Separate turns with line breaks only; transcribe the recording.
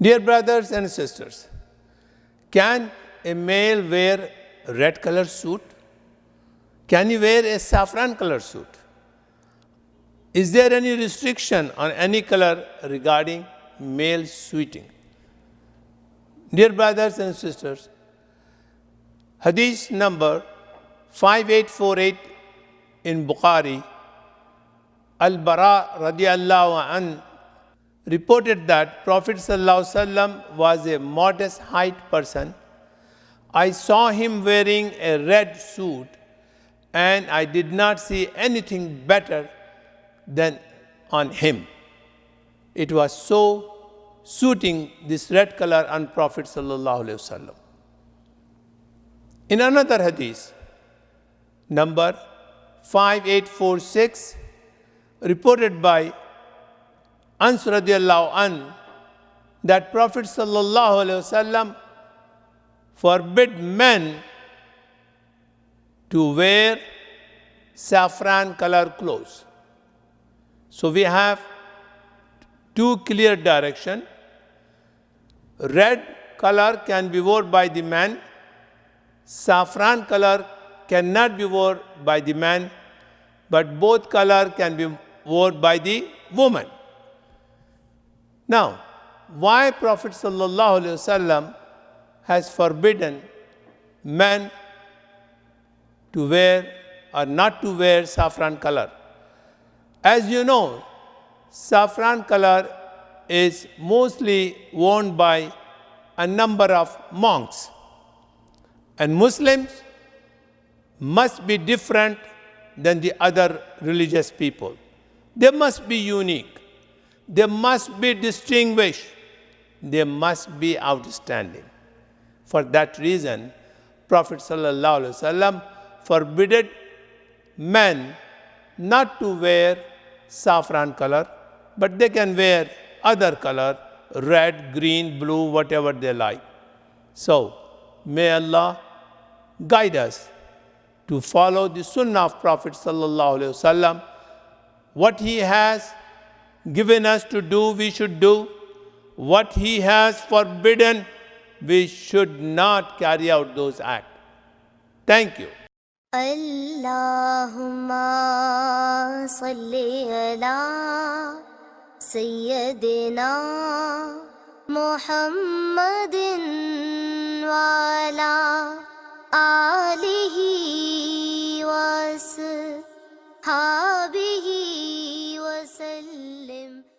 Dear brothers and sisters, can a male wear a red color suit? Can he wear a saffron color suit? Is there any restriction on any color regarding male suiting? Dear brothers and sisters, Hadith number 5848 in Bukhari, Al-Bara radiallahu anh reported that Prophet ﷺ was a modest height person. I saw him wearing a red suit and I did not see anything better than on him. It was so suiting this red color on Prophet ﷺ. In another hadith, number 5846, reported by Ans radiallahu anh, that Prophet sallallahu alaihi wasallam forbid men to wear saffron color clothes. So we have two clear directions. Red color can be worn by the man. Saffron color cannot be worn by the man, but both color can be worn by the woman. Now, why Prophet ﷺ has forbidden men to wear or not to wear saffron color? As you know, saffron color is mostly worn by a number of monks. And Muslims must be different than the other religious people. They must be unique. They must be distinguished. They must be outstanding. For that reason, Prophet ﷺ forbidden men not to wear saffron color, but they can wear other color, red, green, blue, whatever they like. So, may Allah guide us to follow the sunnah of Prophet ﷺ. What he has given us to do, we should do. What he has forbidden, we should not carry out those acts. Thank you.
Allahumma salli ala Sayyidina Muhammadin wa ala alihi